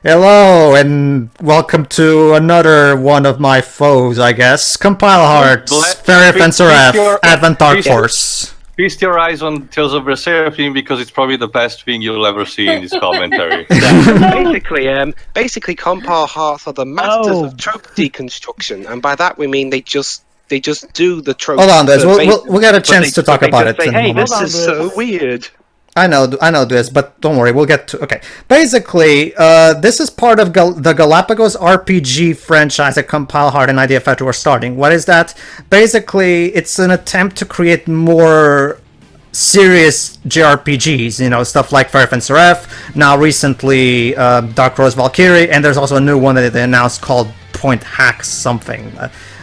Hello, and welcome to another one of my foes, I guess. Compile Hearts, Fairy Fencer F, Advent Dark Force. Feast your eyes on Tales of Berserafine because it's probably the best thing you'll ever see in this commentary. Basically, Compile Hearts are the masters of trope deconstruction, and by that we mean they just do the trope. Hold on, guys. We'll get a chance to talk about it. Say, hey, this is so weird. I know this, but don't worry, we'll get to... Okay, basically, this is part of the Galapagos RPG franchise that Compile Heart and Idea Factory were starting. What is that? Basically, it's an attempt to create more serious JRPGs, you know, stuff like Fire Fencer F, now recently Dark Rose Valkyrie, and there's also a new one that they announced called Point Hack something.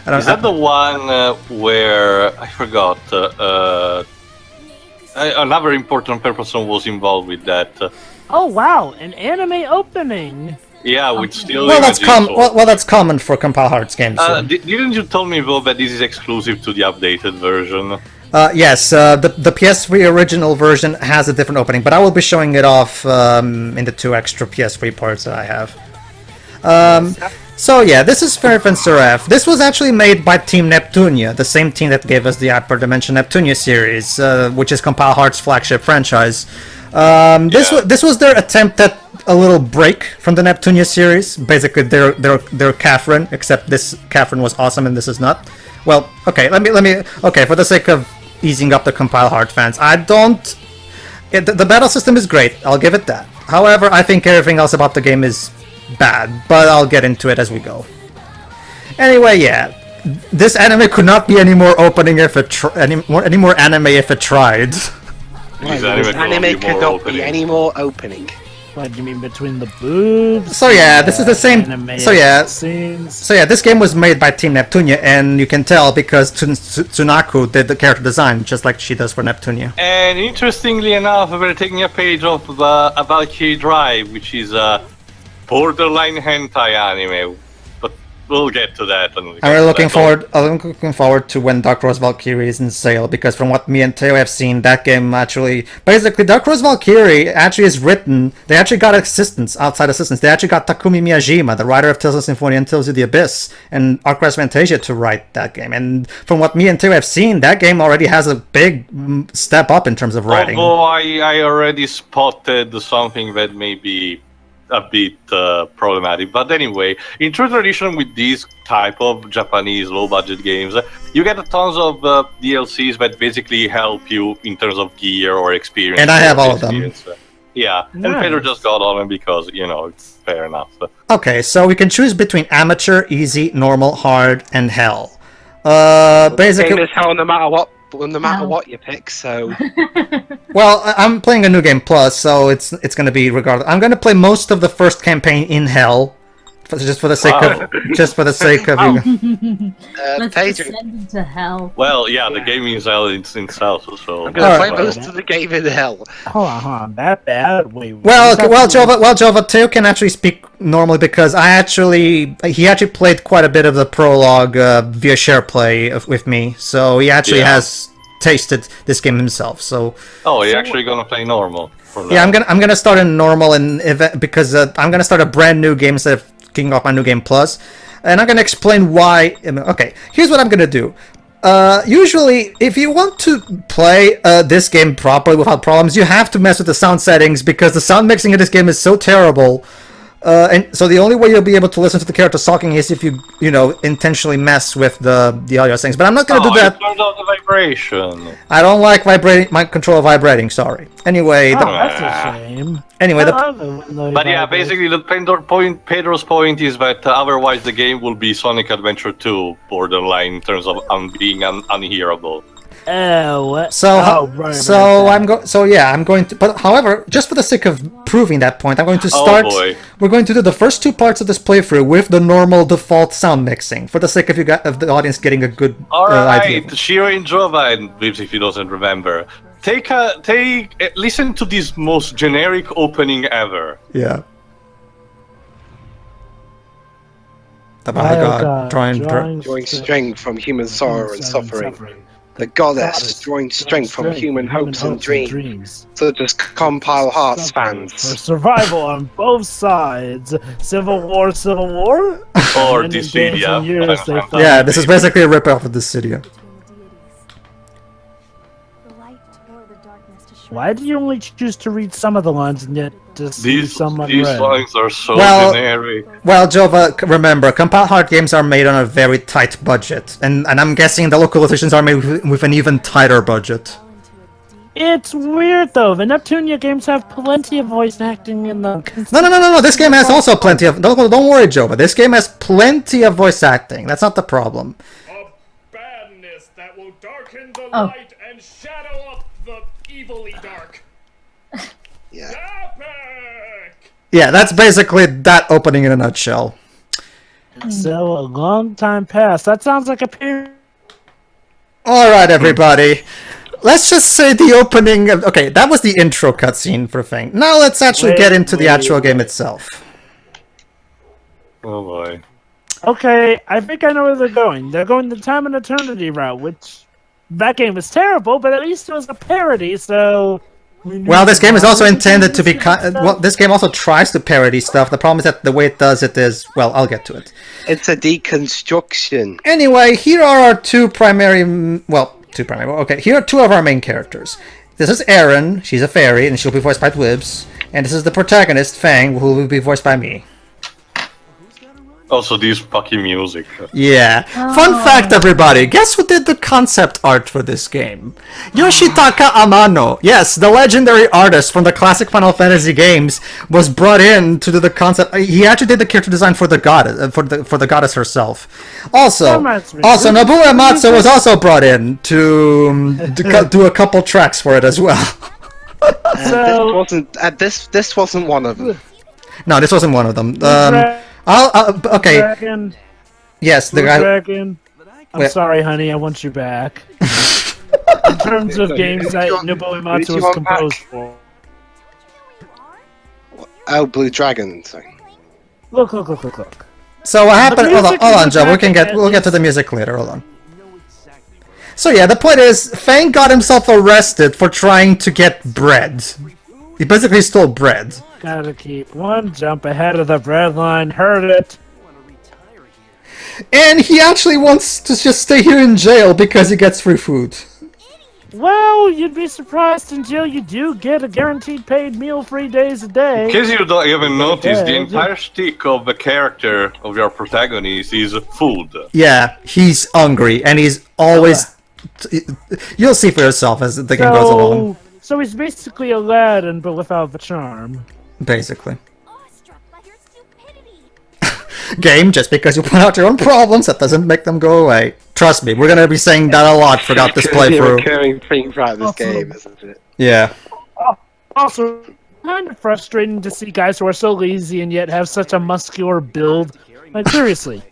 Is that the one where... I forgot... another important person was involved with that. Oh wow, an anime opening. Yeah, with still. Well, that's common for Compile Hearts games. So. Didn't you tell me though that this is exclusive to the updated version? Yes, the PS3 original version has a different opening, but I will be showing it off in the 2 extra PS3 parts that I have. So yeah, this is Fairy Fencer F. This was actually made by Team Neptunia, the same team that gave us the Hyperdimension Neptunia series, which is Compile Hearts' flagship franchise. This was their attempt at a little break from the Neptunia series. Basically, they're Catherine, except this Catherine was awesome and this is not. Well, okay, let me. Okay, for the sake of easing up the Compile Heart fans, the battle system is great. I'll give it that. However, I think everything else about the game is bad, but I'll get into it as we go. Anyway, yeah, this anime could not be any more opening if it any more anime if it tried. This anime could not be any more opening. What do you mean between the boobs? So yeah, this is the same. So yeah, scenes. so yeah, this game was made by Team Neptunia, and you can tell because Tsunaku did the character design just like she does for Neptunia. And interestingly enough, we're taking a page of a Valkyrie Drive, which is a borderline hentai anime, but we'll get to that. I'm really looking forward to when Dark Rose Valkyrie is in sale, because from what me and Teo have seen, that game basically Dark Rose Valkyrie actually is written. They actually got outside assistance. They actually got Takumi Miyajima, the writer of Tales of Symphonia and Tales of the Abyss, and Arcras Fantasia to write that game. And from what me and Teo have seen, that game already has a big step up in terms of writing. Although I already spotted something that may be a bit problematic, but anyway, in true tradition with these type of Japanese low-budget games, you get tons of DLCs that basically help you in terms of gear or experience. And I have all of them. Yeah, nice. And Pedro just got on them because, you know, it's fair enough. Okay, so we can choose between amateur, easy, normal, hard, and hell. Basically, the game is hell no matter what you pick, so... Well, I'm playing a New Game Plus, so it's going to be regardless. I'm going to play most of the first campaign in hell, just for the sake of you. Let's descend into hell. Well, yeah, the game is hell in itself, so... I'm going to play most of the game in hell. Hold on, that bad? Wait, Jova, Teo can actually speak normally because he actually played quite a bit of the prologue via SharePlay with me, so he actually has tasted this game himself. So you're actually gonna play normal? Yeah, I'm gonna start in normal because I'm gonna start a brand new game instead of kicking off my New Game Plus, and I'm gonna explain why. Okay, here's what I'm gonna do. Usually, if you want to play this game properly without problems, you have to mess with the sound settings because the sound mixing in this game is so terrible. And so the only way you'll be able to listen to the character talking is if you intentionally mess with the audio settings. But I'm not going to do that. Turned off the vibration. I don't like my controller vibrating. Sorry. Anyway, that's a shame. Anyway, but yeah, basically Pedro's point is that otherwise the game will be Sonic Adventure 2 borderline in terms of being unhearable. I'm going to. But however, just for the sake of proving that point, I'm going to start. We're going to do the first 2 parts of this playthrough with the normal default sound mixing, for the sake of the audience getting a good idea. Shiro and Jova, and if you don't remember, listen to this most generic opening ever. Yeah. The God, drawing strength from human sorrow and suffering. The goddess drawing strength from human hopes and dreams. So just compile hearts fans. For survival on both sides. Civil War? Or Dissidia. Yeah, this is basically a rip-off of Dissidia. Why do you only choose to read some of the lines and yet just see some unread? These lines are so generic. Well, Jova, remember, compiled heart games are made on a very tight budget, and I'm guessing the localizations are made with an even tighter budget. It's weird though. The Neptunia games have plenty of voice acting in them. No. This game has also plenty of. Don't worry, Jova. This game has plenty of voice acting. That's not the problem. A badness that will darken the light and shadow up the evilly dark. Yeah. Epic! Yeah, that's basically that opening in a nutshell. So a long time passed. That sounds like a period. All right, everybody. Let's just say the opening of... Okay, that was the intro cutscene for Fang. Now let's actually get into the actual game itself. Oh boy. Okay, I think I know where they're going. They're going the Time and Eternity route, which... That game was terrible, but at least it was a parody, so... Well, this game is also intended to be... Well, this game also tries to parody stuff. The problem is that the way it does it is... Well, I'll get to it. It's a deconstruction. Anyway, here are our two primary... Well... Okay, here are two of our main characters. This is Erin, she's a fairy, and she'll be voiced by Twibs. And this is the protagonist, Fang, who will be voiced by me. Also, this fucking music. Yeah. Fun fact, everybody. Guess who did the concept art for this game? Yoshitaka Amano. Yes, the legendary artist from the classic Final Fantasy games was brought in to do the concept. He actually did the character design for the goddess, for the goddess herself. Also, Nobuo Uematsu was also brought in to do a couple tracks for it as well. This wasn't one of them. No, this wasn't one of them. Okay. Dragon. Yes, the guy. Dragon. I'm sorry, honey. I want you back. In terms of games that Nobuo Uematsu was composed for. Oh, Blue Dragon. Sorry. Look. So what happened? Hold on, Joe. We'll get to the music later. Hold on. So yeah, the point is, Fang got himself arrested for trying to get bread. He basically stole bread. Gotta keep one jump ahead of the bread line. Heard it. And he actually wants to just stay here in jail because he gets free food. Well, you'd be surprised in jail you do get a guaranteed paid meal 3 days a day. In case you don't even notice, the entire stick of the character of your protagonist is food. Yeah, he's hungry, and he's always... You'll see for yourself as the game goes along. So he's basically Aladdin, but without the charm. Basically. Game, just because you point out your own problems, that doesn't make them go away. Trust me, we're gonna be saying that a lot throughout this playthrough. It's a recurring thing throughout this game, isn't it? Yeah. Also, kind of frustrating to see guys who are so lazy and yet have such a muscular build. Like, seriously.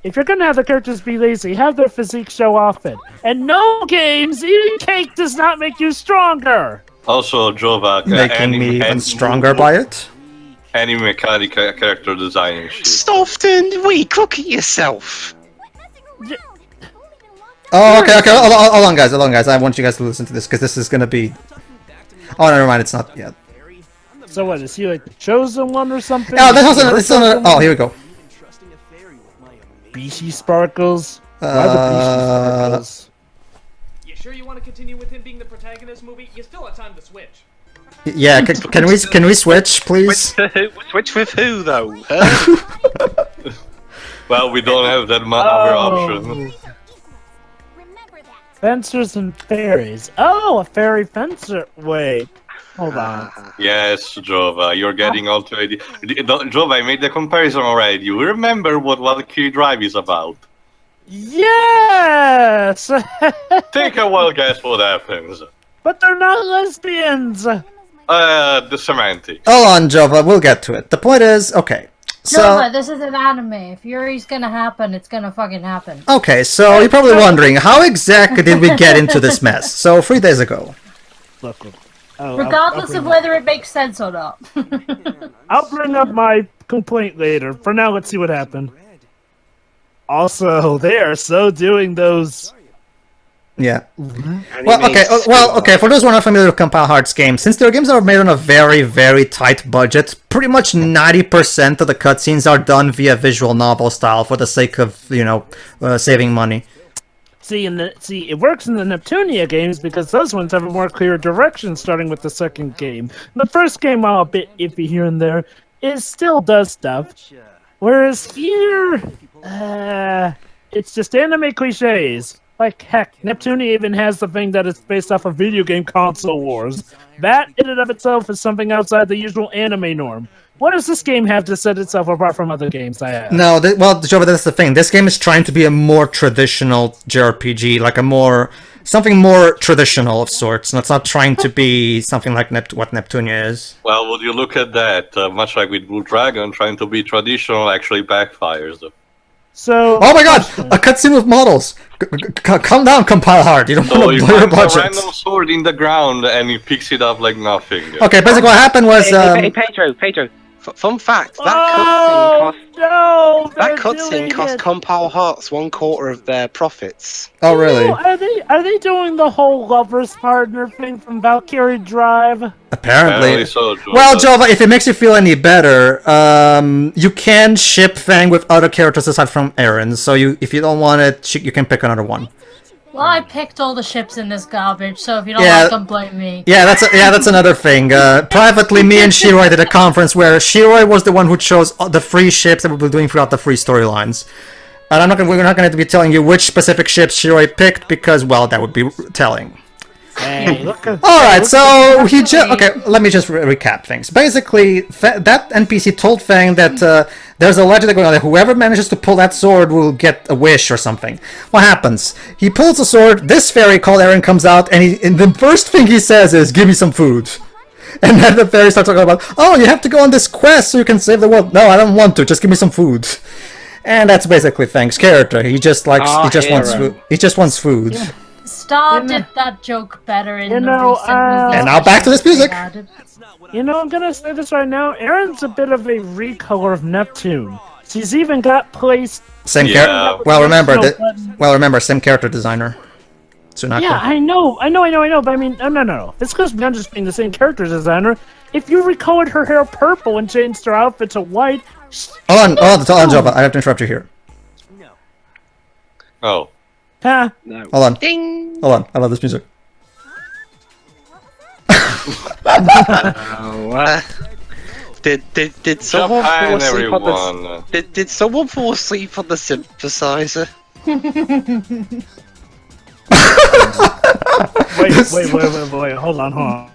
If you're gonna have the characters be lazy, have their physique show off it. And no games, eating cake does not make you stronger! Also, Jova, making me even stronger by it? Any mechanic character designing shit. Soft and weak, look at yourself! Oh, okay, hold on, guys. I want you guys to listen to this, because this is gonna be... Oh, never mind, it's not yet. So what, is he like the chosen one or something? Oh, it's not... Oh, here we go. Beachy Sparkles? Why the Beachy Sparkles? You sure you want to continue with him being the protagonist, movie? You still have time to switch. Yeah, can we switch, please? Switch with who, though? Well, we don't have that other option. Fencers and fairies. Oh, a fairy fencer. Wait, hold on. Yes, Jova, you're getting all to it. Jova, I made the comparison already. You remember what Valkyrie Drive is about? Yes! Take a wild guess what happens. But they're not lesbians! The semantics. Hold on, Jova, we'll get to it. The point is, okay. So, no, this is an anime. If Yuri's gonna happen, it's gonna fucking happen. Okay, so you're probably wondering, how exactly did we get into this mess? So, 3 days ago. Look. Regardless of whether it makes sense or not. I'll bring up my complaint later. For now, let's see what happened. Also, they are so doing those Yeah. And Well, he okay. makes Well, okay. For those who are not familiar with Compile Hearts games, since their games are made on a very, very tight budget, pretty much 90% of the cutscenes are done via visual novel style for the sake of, saving money. See, it works in the Neptunia games because those ones have a more clear direction starting with the second game. The first game, while a bit iffy here and there, it still does stuff. Whereas here, it's just anime cliches. Like, heck, Neptunia even has the thing that it's based off of video game console wars. That, in and of itself, is something outside the usual anime norm. What does this game have to set itself apart from other games I have? No, Jova, that's the thing. This game is trying to be a more traditional JRPG, like something more traditional of sorts. And it's not trying to be something like what Neptunia is. Well, would you look at that? Much like with Blue Dragon, trying to be traditional actually backfires. So, oh my god! A cutscene with models! Calm down, Compile Hard. You don't So want you to blow your find a budget. random sword in the ground and he picks it up like nothing. Okay, basically what happened was... Hey, Pedro. Fun fact, that cutscene cost Compile Hearts 1/4 of their profits. Oh, really? Are they doing the whole lovers partner thing from Valkyrie Drive? Apparently. So, Jova. Well, Jova, if it makes you feel any better, you can ship Fang with other characters aside from Aaron. So if you don't want it, you can pick another one. Well, I picked all the ships in this garbage, so if you don't Yeah. like them, blame me. Yeah, that's another thing. Privately, me and Shiroi did a conference where Shiroi was the one who chose the free ships that we'll be doing throughout the free storylines. And we're not going to be telling you which specific ships Shiroi picked because, well, that would be telling. Hey, look at Alright, so he just... Okay, let me just recap things. Basically, that NPC told Fang that there's a legend going on that whoever manages to pull that sword will get a wish or something. What happens? He pulls the sword, this fairy called Aaron comes out, and the first thing he says is, give me some food. And then the fairy starts talking about, oh, you have to go on this quest so you can save the world. No, I don't want to, just give me some food. And that's basically Fang's character. He just wants food. He just wants food. Yeah. Star did that joke better in the recent movies. And now back to this music. I'm gonna say this right now. Aaron's a bit of a recolor of Neptune. She's even got placed. Same character. Well, remember, same character designer. Tsunako. Yeah, I know. But I mean, no. This goes beyond just being the same character designer. If you recolored her hair purple and changed her outfit to white. Hold on, Jova. I have to interrupt you here. Oh. Huh? No. Hold on. Ding! Hold on. I love this music. Did someone fall asleep on everyone. Did someone fall asleep on the synthesizer? Wait. Hold on.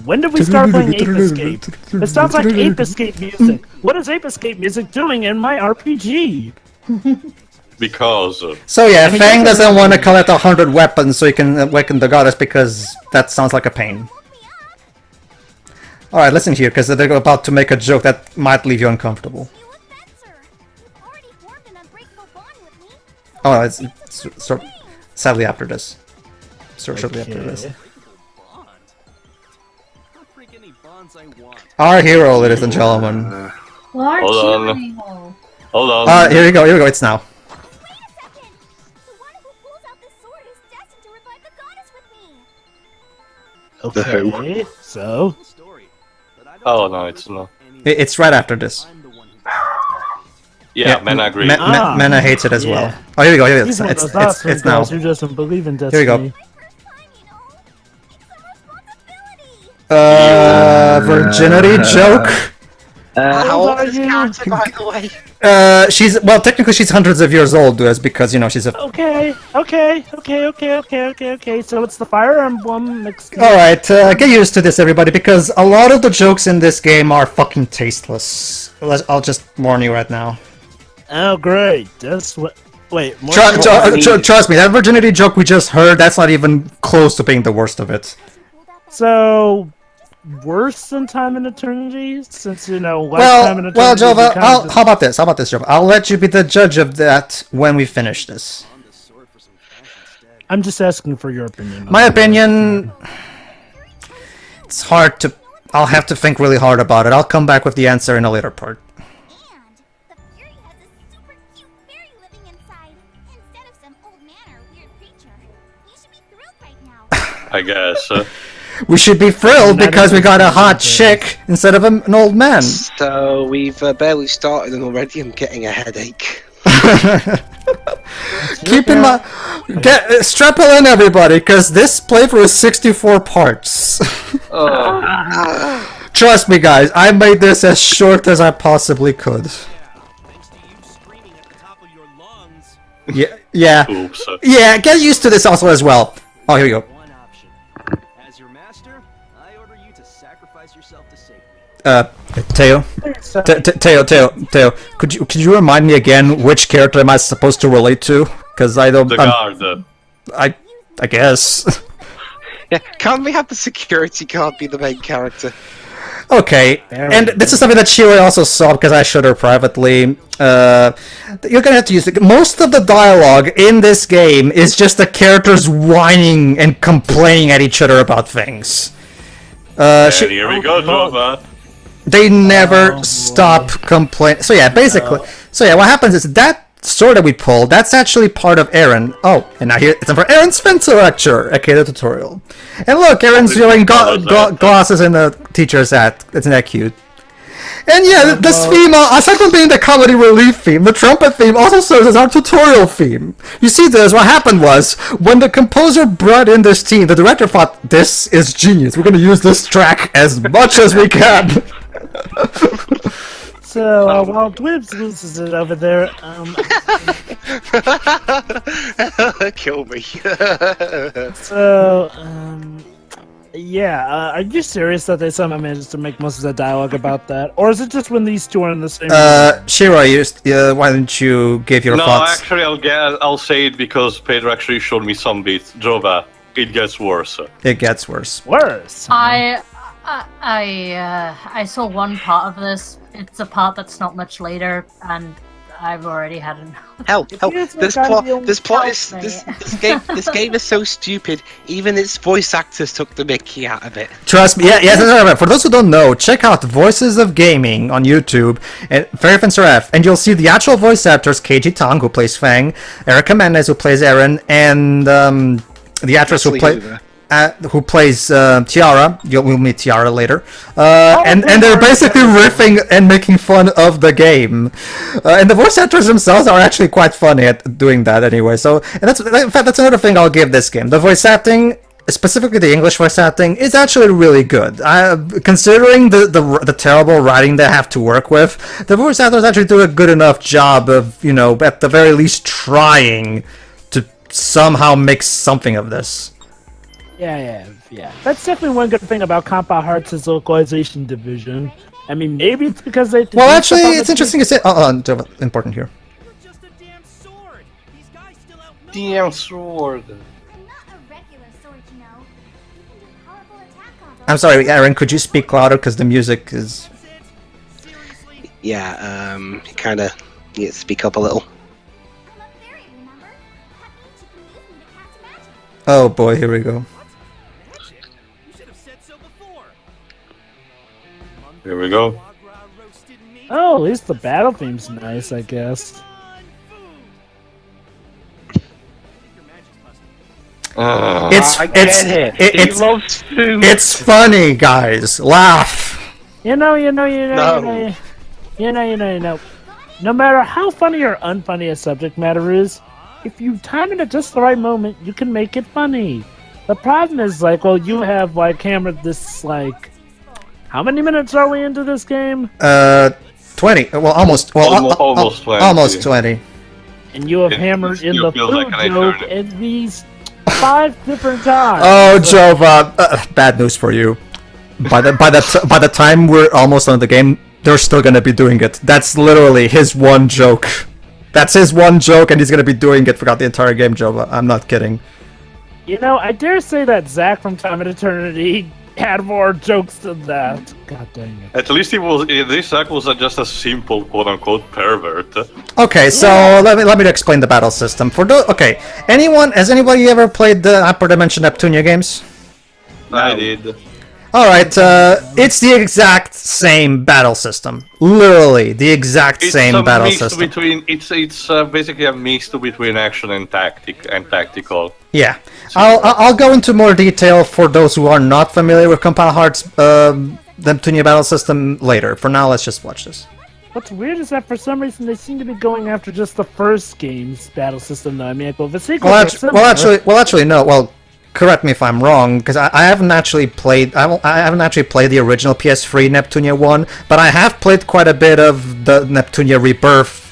When did we start playing Ape Escape? It sounds like Ape Escape music. What is Ape Escape music doing in my RPG? Because... So yeah, Fang doesn't want to collect 100 weapons so he can awaken the goddess because that sounds like a pain. Alright, listen here, because they're about to make a joke that might leave you uncomfortable. Oh, it's sadly after this. Shortly after this. Our hero, ladies and gentlemen. Hold on. Here you go, it's now. Okay, so... Oh, no, it's not. It's right after this. Yeah, Mena agrees. Mena hates it as well. Oh, here we go, it's now. Who doesn't believe in Here we destiny. go. Virginity joke? How old are is you? this character, by the way? Well, technically she's hundreds of years old, because, she's a... Okay, so it's the Fire Emblem mixed... Alright, get used to this, everybody, because a lot of the jokes in this game are fucking tasteless. I'll just warn you right now. Oh, great. That's what... Wait, more... Trust me, that virginity joke we just heard, that's not even close to being the worst of it. So... worse than Time and Eternity? Since, Time and Eternity... Well, Jova, how about this, Jova? I'll let you be the judge of that when we finish this. I'm just asking for your opinion. My opinion... It's hard to... I'll have to think really hard about it. I'll come back with the answer in a later part. And the Fury has a super cute fairy living inside, instead of some old man or weird creature. He should be I guess. We should be thrilled because we got a hot chick instead of an old man. So we've barely started and already I'm getting a headache. Keep in mind, strap it in, everybody, because this playthrough is 64 parts. Trust me, guys, I made this as short as I possibly could. Yeah. Oops. Yeah, get used to this also as well. Oh, here we go. As your master, I order you to sacrifice yourself to save me. Teo, could you remind me again which character am I supposed to relate to? Because I don't. The guard. I guess. Yeah, can't we have the security guard be the main character? Okay, and this is something that Shiroi also saw because I showed her privately. You're gonna have to use it. Most of the dialogue in this game is just the characters whining and complaining at each other about things. Here we go, Jova. They never stop complaining. So yeah, basically. So yeah, what happens is that sword that we pull, that's actually part of Aaron. Oh, and now here it's time for Aaron's Fencer Lecture, aka the tutorial. And look, Aaron's wearing glasses in the teacher's hat. Isn't that cute? And yeah, this theme, aside from being the comedy relief theme, the trumpet theme also serves as our tutorial theme. You see this, what happened was, when the composer brought in this theme, the director thought, this is genius, we're gonna use this track as much as we can. So, while Dwibs loses it over there, Kill me. Yeah, are you serious that they somehow managed to make most of the dialogue about that? Or is it just when these two are in the same Shiroi, why don't you give your thoughts? No, actually, I'll say it because Pedro actually showed me some bits. Jova, it gets worse. It gets worse. Worse? I saw one part of this. It's a part that's not much later, and I've already had enough. Help! This game is so stupid. Even its voice actors took the mickey out of it. Trust me. Yeah. For those who don't know, check out Voices of Gaming on YouTube and Fencer F, and you'll see the actual voice actors: KG Tong, who plays Fang, Erica Mendez, who plays Aaron, and the actress who plays Tiara. We'll meet Tiara later. And they're basically riffing and making fun of the game. And the voice actors themselves are actually quite funny at doing that anyway. So, and in fact, that's another thing I'll give this game. The voice acting, specifically the English voice acting, is actually really good. Considering the terrible writing they have to work with, the voice actors actually do a good enough job of, at the very least trying to somehow make something of this. Yeah. That's definitely one good thing about Compa Hearts' localization division. I mean, maybe it's because they... Well, actually, it's interesting to say... important here. Just a damn sword. These guys still out. Damn sword. Not a regular sword, you know. You can do powerful attack combos. I'm sorry, Aaron, could you speak louder because the music is... Yeah, you kind of need to speak up a little. I'm a fairy, remember? That means you can use me to cast magic. Oh boy, here we go. You should have said so before. Here we go. Oh, at least the battle theme's nice, I guess. It's funny, guys. Laugh. You know. No matter how funny or unfunny a subject matter is, if you time it at just the right moment, you can make it funny. The problem is, you have, hammered this, how many minutes are we into this game? 20. Well, almost 20. Almost 20. And you have hammered in the food joke at least 5 different times. Oh, Jova, bad news for you. By the time we're almost on the game, they're still gonna be doing it. That's literally his one joke. That's his one joke, and he's gonna be doing it throughout the entire game, Jova. I'm not kidding. I dare say that Zach from Time and Eternity had more jokes than that. God dang it. At least Zach was just a simple quote-unquote pervert. Okay, so let me explain the battle system. Has anybody ever played the Hyperdimension Neptunia games? I did. Alright, it's the exact same battle system. Literally, the exact same battle system. It's basically a mix between action and tactical. Yeah. I'll go into more detail for those who are not familiar with Compile Hearts, the Neptunia battle system later. For now, let's just watch this. What's weird is that for some reason they seem to be going after just the first game's battle system, though. I mean, well, the sequel. Well, actually, no. Well, correct me if I'm wrong, because I haven't actually played. I haven't actually played the original PS3 Neptunia 1, but I have played quite a bit of the Neptunia Rebirth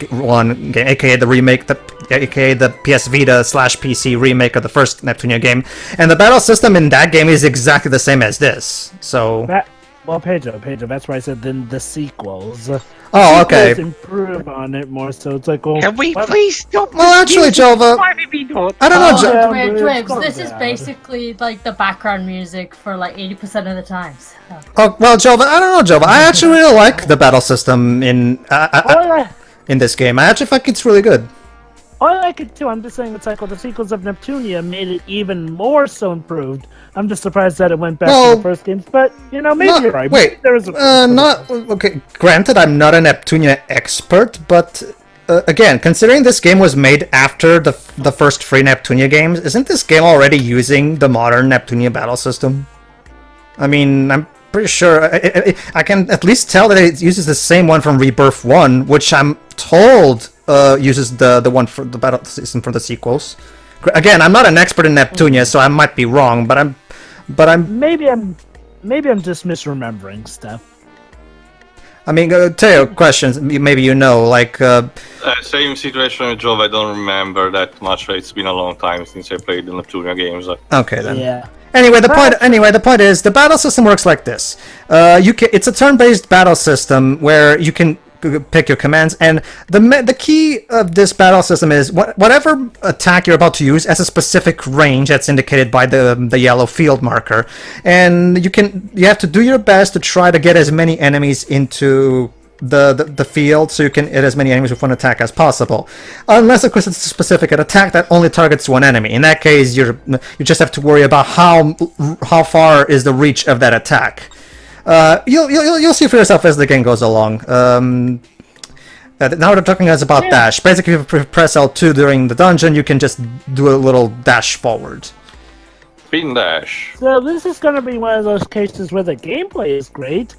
one game, aka the remake, aka the PS Vita /PC remake of the first Neptunia game, and the battle system in that game is exactly the same as this. So. Well, Pedro, that's why I said then the sequels. Oh, okay. Improve on it more, so it's like, well, Can we please stop? Well, actually, Jova, I don't know. Dwibs, this is basically like the background music for like 80% of the times. Oh, well, Jova, I don't know, Jova. I actually really like the battle system in this game. I actually think it's really good. I like it too. I'm just saying it's like, well, the sequels of Neptunia made it even more so improved. I'm just surprised that it went back to the first games, but you know, maybe you're right. Wait, okay. Granted, I'm not a Neptunia expert, but again, considering this game was made after the first three Neptunia games, isn't this game already using the modern Neptunia battle system? I mean, I'm pretty sure I can at least tell that it uses the same one from Rebirth 1, which I'm told uses the one for the battle system for the sequels. Again, I'm not an expert in Neptunia, so I might be wrong, but I'm maybe I'm just misremembering stuff. I mean, Teo, questions. Maybe you know, like same situation with Jove. I don't remember that much. It's been a long time since I played the Neptunia games. Okay, then. Yeah. Anyway, the point is the battle system works like this. It's a turn-based battle system where you can pick your commands, and the key of this battle system is whatever attack you're about to use has a specific range that's indicated by the yellow field marker, and you have to do your best to try to get as many enemies into the field so you can hit as many enemies with one attack as possible, unless of course it's a specific attack that only targets one enemy. In that case, you just have to worry about how far is the reach of that attack. You'll see for yourself as the game goes along. Now we're talking about dash. Basically, if you press L2 during the dungeon, you can just do a little dash forward. Spin dash. So this is going to be one of those cases where the gameplay is great.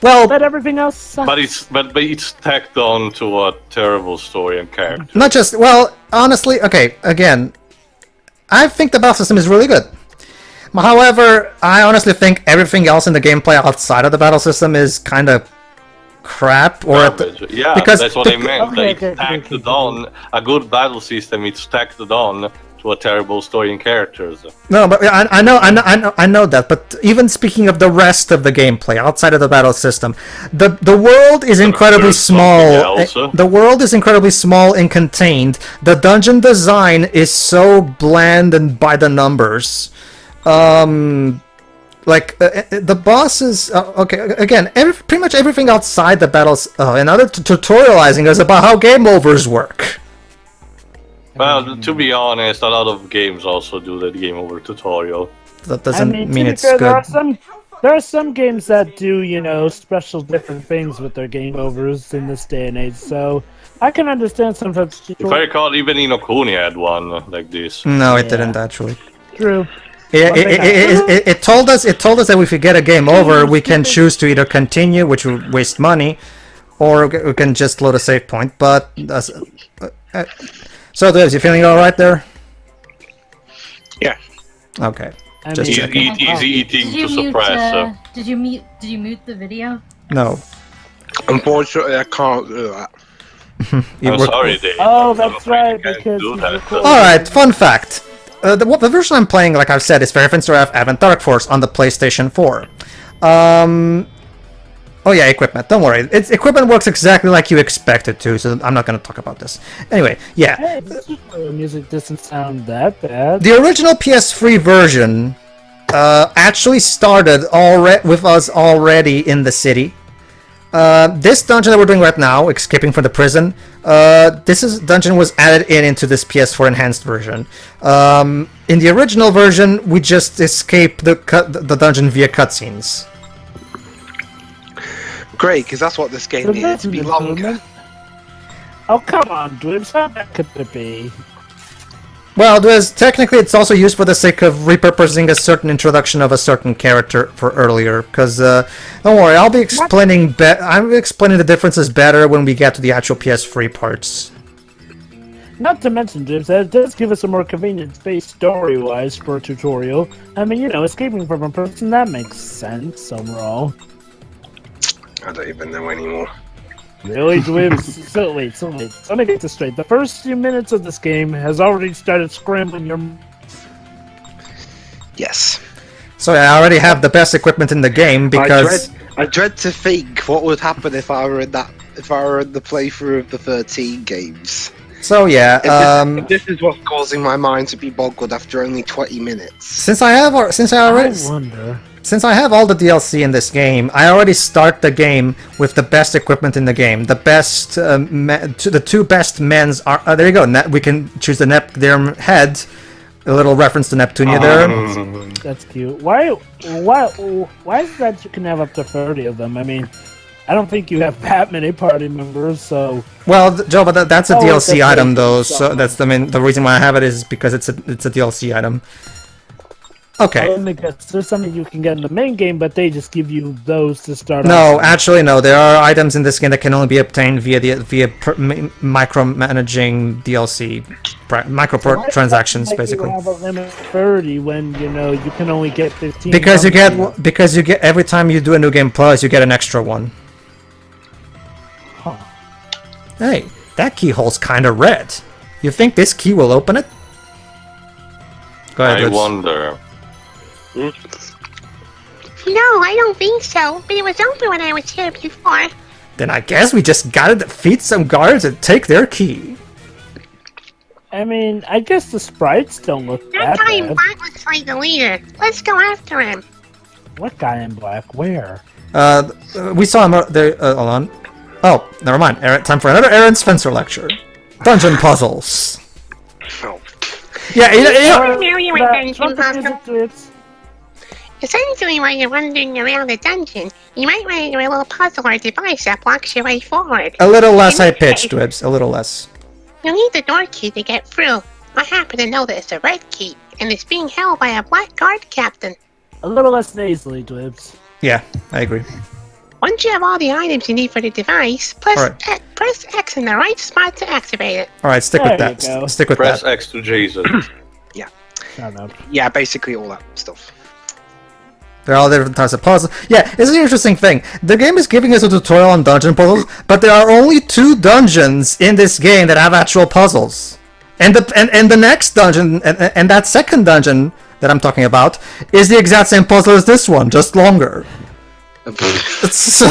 Well, but everything else sucks. But it's tacked on to a terrible story and character. Not just, well, honestly, okay, again, I think the battle system is really good. However, I honestly think everything else in the gameplay outside of the battle system is kind of crap. Yeah, because that's what I meant. It's tacked on a good battle system. It's tacked on to a terrible story and characters. No, but I know that. But even speaking of the rest of the gameplay outside of the battle system, the world is incredibly small. The world is incredibly small and contained. The dungeon design is so bland and by the numbers. The bosses. Okay, again, pretty much everything outside the battles and other tutorializing is about how game overs work. Well, to be honest, a lot of games also do that game over tutorial. That doesn't mean it's good. There are some games that do, special different things with their game overs in this day and age. So I can understand sometimes. If I recall, even Inokuni had one like this. No, it didn't actually. True. It told us that if we get a game over, we can choose to either continue, which will waste money, or we can just load a save point. But so, Dave, you feeling all right there? Yeah. Okay. Just checking. Easy eating to suppress. Did you mute the video? No. Unfortunately, I can't do that. I'm sorry, Dave. Oh, that's right. Because all right. Fun fact. The version I'm playing, like I've said, is SCWRM Advent Dark Force on the PlayStation 4. Oh yeah, equipment. Don't worry. Equipment works exactly like you expect it to, so I'm not going to talk about this. Anyway, yeah. Hey, music doesn't sound that bad. The original PS3 version actually started with us already in the city. This dungeon that we're doing right now, escaping from the prison, dungeon was added into this PS4 enhanced version. In the original version, we just escape the dungeon via cutscenes. Great, because that's what this game needed to be longer. Oh, come on, Dwibs, how bad could it be? Well, technically it's also used for the sake of repurposing a certain introduction of a certain character for earlier, because, don't worry, I'll be explaining I'm explaining the differences better when we get to the actual PS3 parts. Not to mention, Dwibs, that it does give us a more convenient space story-wise for a tutorial. I mean, escaping from a person, that makes sense overall. I don't even know anymore. Really, Dwibs? So wait. Let me get this straight. The first few minutes of this game has already started scrambling your... Yes. So I already have the best equipment in the game because... I dread to think what would happen if I were in the playthrough of the 13 games. So yeah, if this is what's causing my mind to be boggled after only 20 minutes. Since I have all the DLC in this game, I already start the game with the best equipment in the game. The best, the two best men's are. There you go. We can choose their head. A little reference to Neptunia there. That's cute. Why is that you can have up to 30 of them? I mean, I don't think you have that many party members, so... Well, Joe, but that's a DLC item, though, so that's the reason why I have it is because it's a DLC item. Okay. I guess there's something you can get in the main game, but they just give you those to start off. No, actually, no. There are items in this game that can only be obtained via micromanaging DLC, transactions, basically. You have a limit of 30 when you can only get 15. Because you get every time you do a new game plus, you get an extra one. Huh. Hey, that keyhole's kind of red. You think this key will open it? Go ahead. I wonder. No, I don't think so. But it was open when I was here before. Then I guess we just gotta defeat some guards and take their key. I mean, I guess the sprites don't look That that guy in bad. black looks like the leader. Let's go after him. What guy in black? Where? We saw him there. Hold on. Oh, never mind. Time for another Aaron Spencer lecture. Dungeon puzzles. Oh. Yeah, Essentially, while you're wandering around the dungeon, you might run into a little puzzle or device that blocks your way forward. A little less high-pitched, Dwibs. A little less. You'll need the door key to get through. I happen to know that it's a red key, and it's being held by a black guard captain. A little less nasally, Dwibs. Yeah, I agree. Once you have all the items you need for the device, press X in the right spot to activate it. Alright, stick with that. Stick with Press that. X to Jason. Yeah. Shut up. Yeah, basically all that stuff. There are all different types of puzzles. Yeah, it's an interesting thing. The game is giving us a tutorial on dungeon puzzles, but there are only 2 dungeons in this game that have actual puzzles. And the next dungeon, and that second dungeon that I'm talking about, is the exact same puzzle as this one, just longer. So,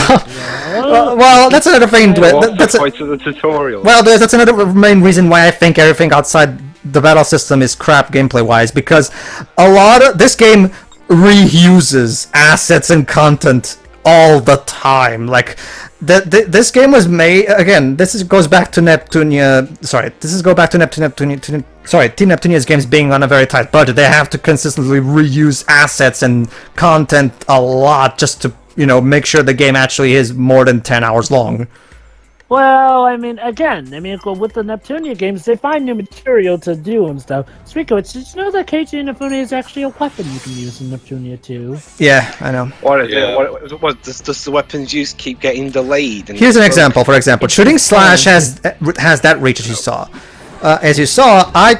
well, that's another thing. That's the point of the tutorial. Well, that's another main reason why I think everything outside the battle system is crap gameplay-wise, because a lot of this game reuses assets and content all the time. Like, this game was made again. Goes back to Neptunia. Sorry, Team Neptunia's games being on a very tight budget. They have to consistently reuse assets and content a lot just to make sure the game actually is more than 10 hours long. Well, with the Neptunia games, they find new material to do and stuff. Speaking of which, did you know that KG Neptunia is actually a weapon you can use in Neptunia too? Yeah, I know. What is it? What does the weapons use keep getting delayed? Here's an example. For example, shooting slash has that reach as you saw. As you saw, I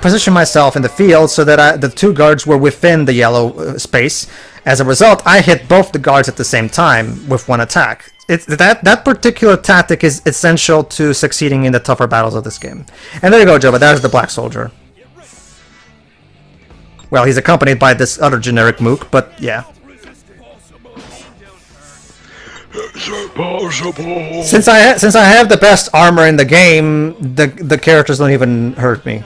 positioned myself in the field so that the 2 guards were within the yellow space. As a result, I hit both the guards at the same time with one attack. That particular tactic is essential to succeeding in the tougher battles of this game. And there you go, Joe, but there's the black soldier. Well, he's accompanied by this other generic mook, but yeah. Since I have the best armor in the game, the characters don't even hurt me.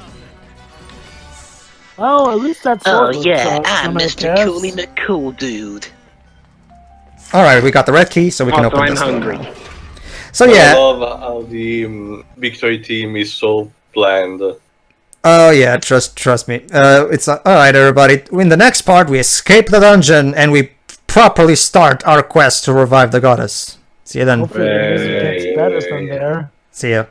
Oh, at least that's. Oh yeah, I'm Mr. Cooley McCool Dude. Alright, we got the red key, so we can Although open I'm this door. hungry. So I yeah. love how the victory team is so bland. Oh yeah, trust me. It's alright, everybody. In the next part, we escape the dungeon and we properly start our quest to revive the goddess. See you then. Hopefully the music gets better from there. See ya.